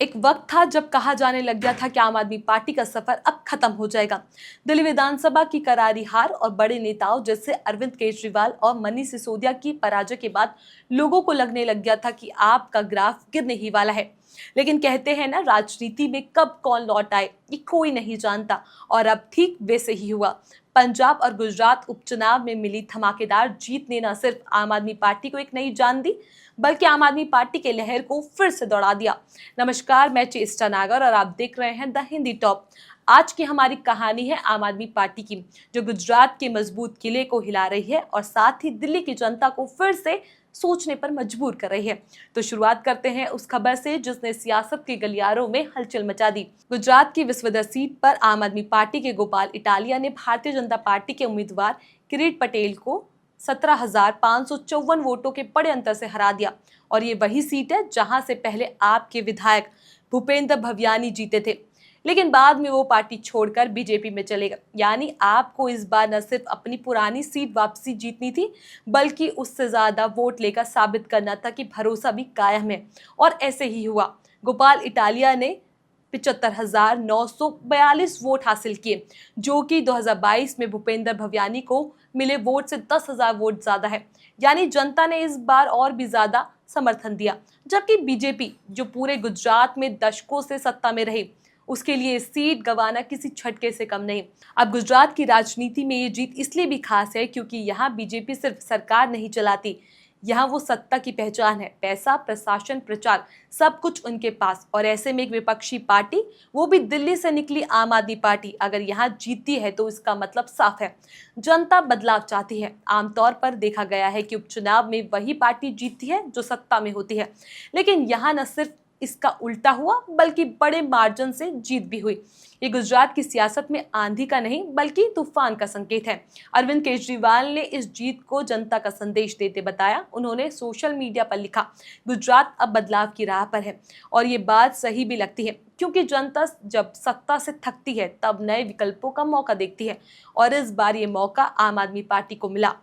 एक वक्त था जब कहा जाने लग गया था कि आम आदमी पार्टी का सफर अब खत्म हो जाएगा। दिल्ली विधानसभा की करारी हार और बड़े नेताओं जैसे अरविंद केजरीवाल और मनीष सिसोदिया की पराजय के बाद लोगों को लगने लग गया था कि आपका ग्राफ गिरने ही वाला है। लेकिन कहते हैं ना, राजनीति में कब कौन लौट आए ये कोई नहीं जानता, और अब ठीक वैसे ही हुआ। पंजाब और गुजरात उपचुनाव में मिली धमाकेदार जीत ने न सिर्फ आम आदमी पार्टी को एक नई जान दी, बल्कि आम आदमी पार्टी के लहर को फिर से दौड़ा दिया। नमस्कार, मैं चेष्टा नागर और आप देख रहे हैं द हिंदी टॉप। आज की हमारी कहानी है आम आदमी पार्टी की, जो गुजरात के मजबूत किले को हिला रही है और साथ ही दिल्ली की जनता को फिर से सोचने पर मजबूर कर रही है। तो शुरुआत करते हैं उस खबर से जिसने सियासत के गलियारों में हलचल मचा दी। गुजरात की विसवदर सीट पर आम आदमी पार्टी के गोपाल इटालिया ने भारतीय जनता पार्टी के उम्मीदवार किरीट पटेल को 17,554 वोटों के बड़े अंतर से हरा दिया। और ये वही सीट है जहां से पहले आपके विधायक भूपेंद्र भव्यानी जीते थे, लेकिन बाद में वो पार्टी छोड़कर बीजेपी में चले गए। यानी आपको इस बार न सिर्फ अपनी पुरानी सीट वापसी जीतनी थी, बल्कि उससे ज्यादा वोट लेकर साबित करना था कि भरोसा भी कायम है। और ऐसे ही हुआ। गोपाल इटालिया ने 75,942 वोट हासिल किए, जो कि 2022 में भूपेंद्र भव्यानी को मिले वोट से 10,000 वोट ज्यादा है। यानी जनता ने इस बार और भी ज्यादा समर्थन दिया। जबकि बीजेपी, जो पूरे गुजरात में दशकों से सत्ता में रही, उसके लिए सीट गंवाना किसी झटके से कम नहीं। अब गुजरात की राजनीति में ये जीत इसलिए भी खास है क्योंकि यहाँ बीजेपी सिर्फ सरकार नहीं चलाती, यहाँ वो सत्ता की पहचान है। पैसा, प्रशासन, प्रचार, सब कुछ उनके पास। और ऐसे में एक विपक्षी पार्टी, वो भी दिल्ली से निकली आम आदमी पार्टी, अगर यहाँ जीतती है तो इसका मतलब साफ है, जनता बदलाव चाहती है। आमतौर पर देखा गया है कि उपचुनाव में वही पार्टी जीतती है जो सत्ता में होती है, लेकिन यहाँ न सिर्फ इसका उल्टा हुआ, बल्कि बड़े मार्जिन से जीत भी हुई। ये गुजरात की सियासत में आंधी का नहीं, बल्कि तूफान का संकेत है। अरविंद केजरीवाल ने इस जीत को जनता का संदेश देते बताया। उन्होंने सोशल मीडिया पर लिखा, गुजरात अब बदलाव की राह पर है। और ये बात सही भी लगती है, क्योंकि जनता जब सत्ता से थकती है तब नए विकल्पों का मौका देखती है, और इस बार ये मौका आम आदमी पार्टी को मिला।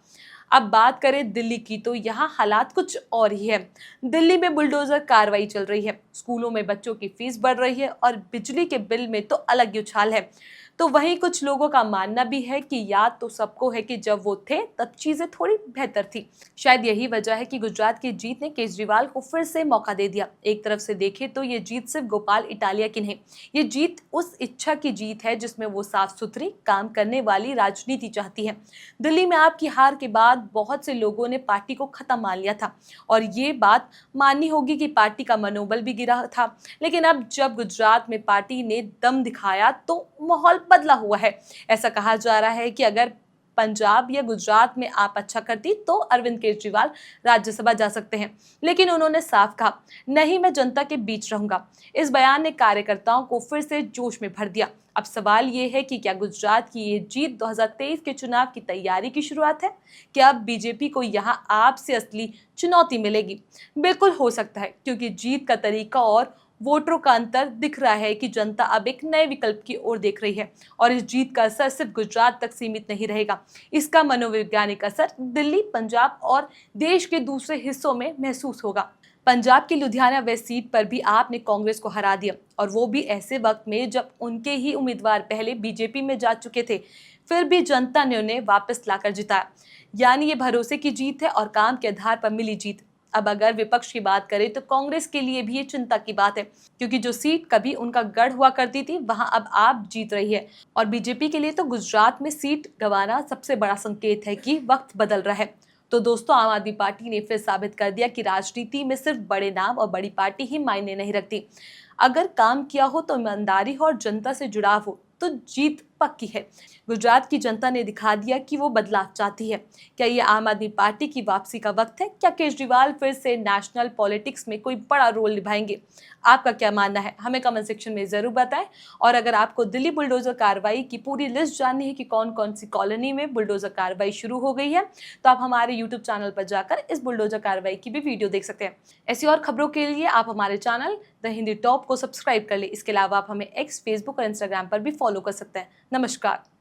अब बात करें दिल्ली की, तो यहाँ हालात कुछ और ही है। दिल्ली में बुलडोजर कार्रवाई चल रही है, स्कूलों में बच्चों की फीस बढ़ रही है और बिजली के बिल में तो अलग ही उछाल है। तो वहीं कुछ लोगों का मानना भी है कि याद तो सबको है कि जब वो थे तब चीजें थोड़ी बेहतर थी। शायद यही वजह है कि गुजरात की जीत ने केजरीवाल को फिर से मौका दे दिया। एक तरफ से देखें तो ये जीत सिर्फ गोपाल इटालिया की नहीं, ये जीत उस इच्छा की जीत है जिसमें वो साफ सुथरी काम करने वाली राजनीति चाहती है। दिल्ली में आपकी हार के बाद बहुत से लोगों ने पार्टी को खत्म मान लिया था, और ये बात माननी होगी कि पार्टी का मनोबल भी गिरा था। लेकिन अब जब गुजरात में पार्टी ने दम दिखाया तो माहौल बदला हुआ है। ऐसा कहा जा रहा है कि अगर पंजाब या गुजरात में आप अच्छा करती तो अरविंद केजरीवाल राज्यसभा जा सकते हैं, लेकिन उन्होंने साफ कहा, नहीं, मैं जनता के बीच रहूंगा। इस बयान ने कार्यकर्ताओं को फिर से जोश में भर दिया। अब सवाल ये है कि क्या गुजरात की ये जीत 2023 के चुनाव की तैयारी की शुरुआत है? क्या अब बीजेपी को यहाँ आपसे असली चुनौती मिलेगी? बिल्कुल हो सकता है, क्योंकि जीत का तरीका और वोटरों का अंतर दिख रहा है कि जनता अब एक नए विकल्प की ओर देख रही है। और इस जीत का असर सिर्फ गुजरात तक सीमित नहीं रहेगा, इसका मनोवैज्ञानिक असर दिल्ली, पंजाब और देश के दूसरे हिस्सों में महसूस होगा। पंजाब की लुधियाना वेस्ट सीट पर भी आपने कांग्रेस को हरा दिया, और वो भी ऐसे वक्त में जब उनके ही उम्मीदवार पहले बीजेपी में जा चुके थे। फिर भी जनता ने उन्हें वापस लाकर जिताया। यानी ये भरोसे की जीत है और काम के आधार पर मिली जीत। अब अगर विपक्ष की बात करें तो कांग्रेस के लिए भी ये चिंता की बात है, क्योंकि जो सीट कभी उनका गढ़ हुआ करती थी वहां अब आप जीत रही है। और बीजेपी के लिए तो गुजरात में सीट गंवाना सबसे बड़ा संकेत है कि वक्त बदल रहा है। तो दोस्तों, आम आदमी पार्टी ने फिर साबित कर दिया कि राजनीति में सिर्फ बड़े नाम और बड़ी पार्टी ही मायने नहीं रखती। अगर काम किया हो तो ईमानदारी हो और जनता से जुड़ाव हो तो जीत पक्की है। गुजरात की जनता ने दिखा दिया कि वो बदलाव चाहती है। क्या ये आम आदमी पार्टी की वापसी का वक्त है? क्या केजरीवाल फिर से नेशनल पॉलिटिक्स में कोई बड़ा रोल निभाएंगे? आपका क्या मानना है? हमें कमेंट सेक्शन में जरूर बताएं। और अगर आपको दिल्ली बुलडोजर कार्रवाई की पूरी लिस्ट जाननी है कि कौन कौन सी कॉलोनी में बुलडोजर कार्रवाई शुरू हो गई है, तो आप हमारे यूट्यूब चैनल पर जाकर इस बुलडोजर कार्रवाई की भी वीडियो देख सकते हैं। ऐसी और खबरों के लिए आप हमारे चैनल द हिंदी टॉप को सब्सक्राइब कर ले। इसके अलावा आप हमें एक्स, फेसबुक और इंस्टाग्राम पर भी फॉलो कर सकते हैं। नमस्कार।